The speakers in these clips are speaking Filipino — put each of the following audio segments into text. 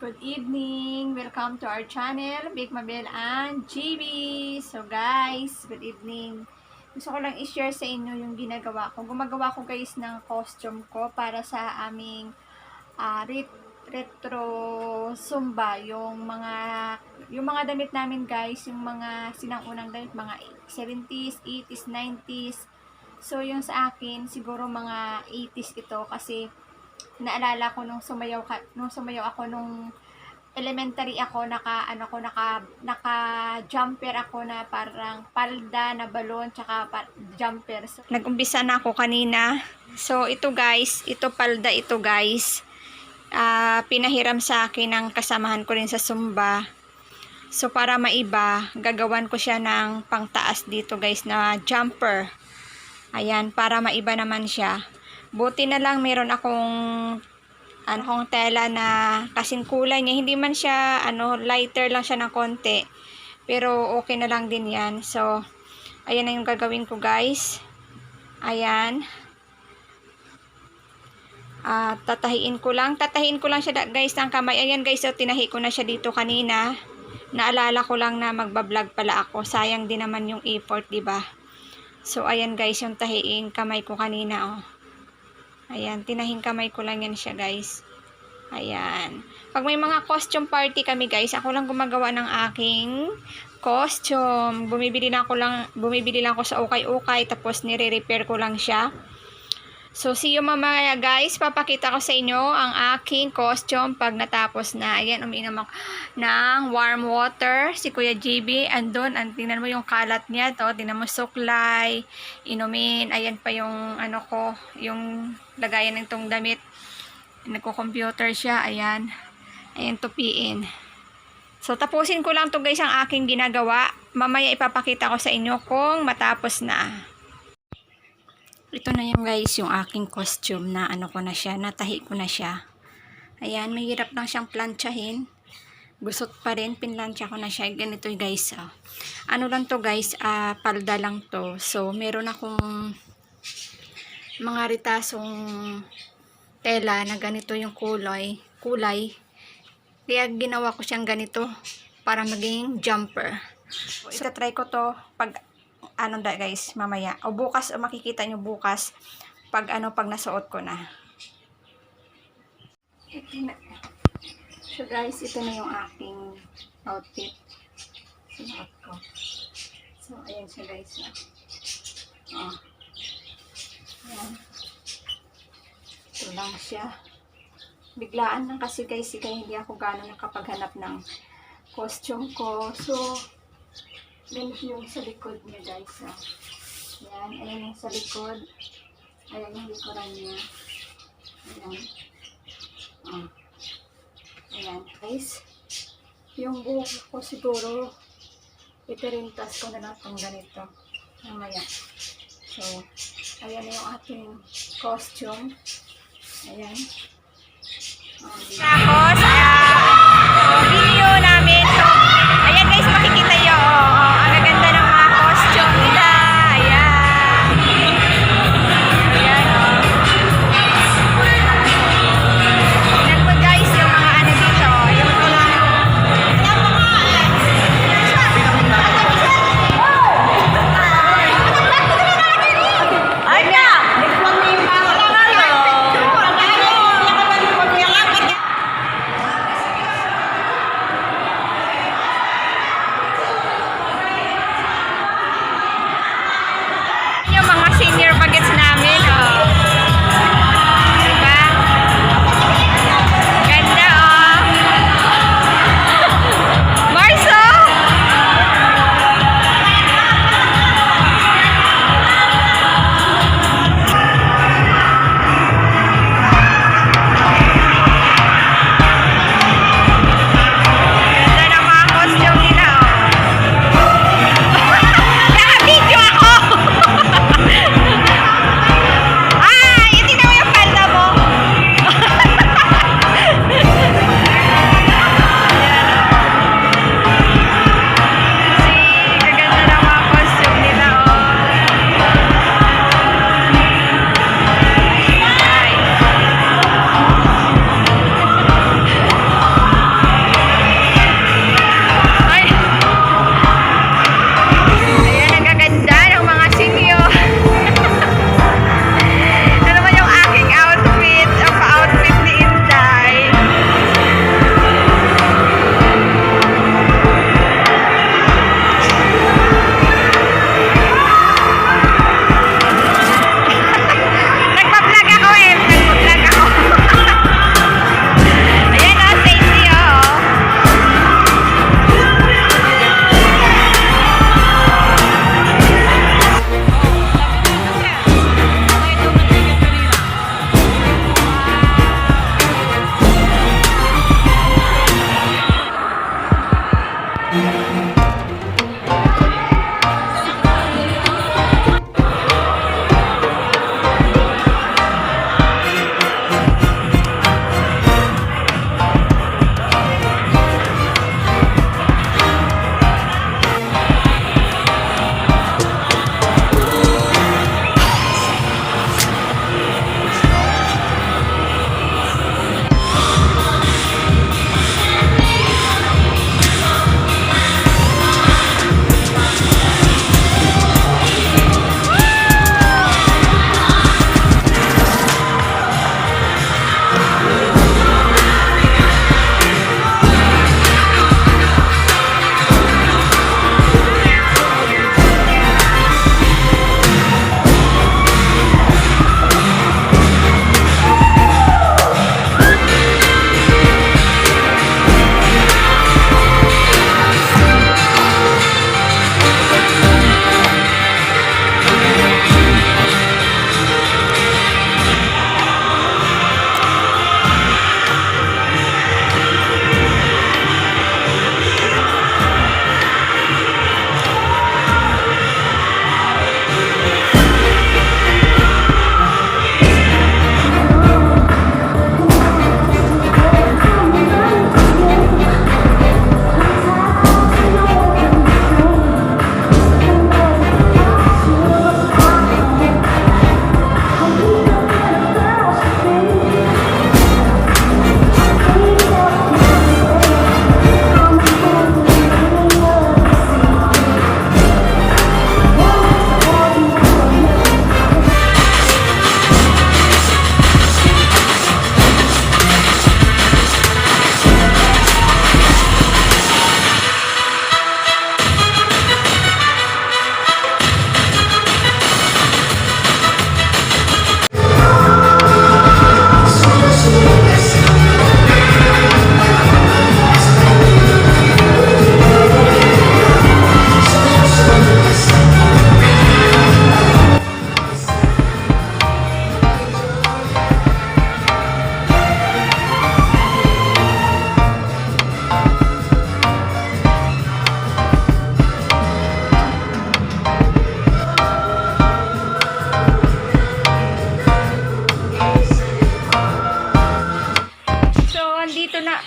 Good evening! Welcome to our channel, Big Mabel and GB. So guys, good evening. Gusto ko lang i-share sa inyo yung ginagawa ko. Gumagawa ko guys ng costume ko para sa aming retro Zumba. Yung mga damit namin guys, yung mga sinang-unang damit, mga 70s, 80s, 90s. So yung sa akin, siguro mga 80s ito kasi naalala ko nung sumayaw ako nung elementary ako, naka jumper ako na parang palda na balon tsaka jumper. So, nag-umpisa na ako kanina. So ito guys, ito palda ito guys. Pinahiram sa akin ng kasamahan ko rin sa Zumba. So para maiba, gagawan ko siya ng pangtaas dito guys na jumper. Ayan, para maiba naman siya. Buti na lang meron akong tela na kasing kulay niya. Hindi man siya lighter lang siya ng konti. Pero okay na lang din 'yan. So ayan na yung gagawin ko, guys. Ayan. Tatahiin ko lang siya guys ng kamay. Ayan guys, so tinahi ko na siya dito kanina. Naalala ko lang na magba-vlog pala ako. Sayang din naman yung effort, 'di ba? So ayan guys, yung tahiin kamay ko kanina, oh. Ayan, tinahin kamay ko lang yan siya, guys. Ayan. Pag may mga costume party kami, guys, ako lang gumagawa ng aking costume. Bumibili lang ako sa ukay-ukay, tapos nire-repair ko lang siya. So, see you mamaya, guys. Papakita ko sa inyo ang aking costume pag natapos na. Ayan, umiinom ako ng warm water. Si Kuya GB, andun. Tingnan mo yung kalat niya, to. Tingnan mo, suklay, inumin. Ayan pa yung, yung lagayan ng tong damit. Nagko-computer siya. Ayan. Ayan, tupiin. So, tapusin ko lang to guys, ang aking ginagawa. Mamaya ipapakita ko sa inyo kung matapos na. Ito na yung guys, yung aking costume na ko na siya, natahi ko na siya. Ayan, mahirap lang siyang planchahin. Gusot pa rin, pinlansya ko na siya. Ganito guys. Ano lang to guys, palda lang to. So, meron akong mga ritasong tela na ganito yung kulay. Kaya ginawa ko siyang ganito para maging jumper. So, itatry ko to pag guys, mamaya. O bukas, makikita nyo bukas pag nasuot ko na. So guys, ito na yung aking outfit. Sinuot ko. So, ayan siya guys. Ayan. Ito lang siya. Biglaan lang kasi guys, kaya hindi ako gano'n nakapaghanap ng costume ko. So, ganito yung sa likod niya guys. Ayan, ayan yung sa likod. Ayan yung likuran niya. Ayan. Ayan guys. Yung buhok ko siguro, ipirintas ko na lang itong ganito. Mamaya. So, ayan yung ating costume. Ayan. Tapos, video namin. So, ayan guys, makikita nyo. Ang gaganda ng mga costume nila. Ayan. Ayan, tignan mo guys yung mga dito. Yung mga ay na!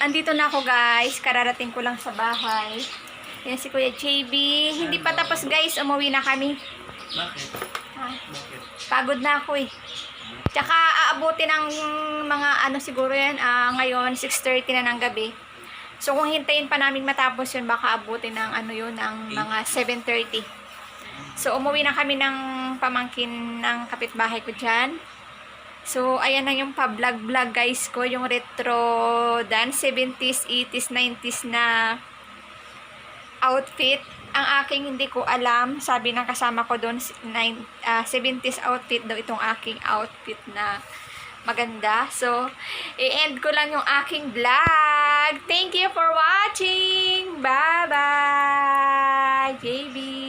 andito na ako guys. Kararating ko lang sa bahay. Yan si Kuya JB. Hindi pa tapos guys, umuwi na kami. Bakit? Ah, Bakit? pagod na ako eh. Tsaka aabutin ng mga siguro yan, ngayon 6:30 na ng gabi. So kung hintayin pa namin matapos yun, baka abutin ng ng mga 7:30. So umuwi na kami ng pamangkin ng kapitbahay ko dyan. So ayan na yung pa-vlog guys ko, yung retro dance 70s, 80s, 90s na outfit. Ang aking hindi ko alam, sabi ng kasama ko doon, 70s outfit daw itong aking outfit na maganda. So, i-end ko lang yung aking vlog. Thank you for watching. Bye-bye, JB.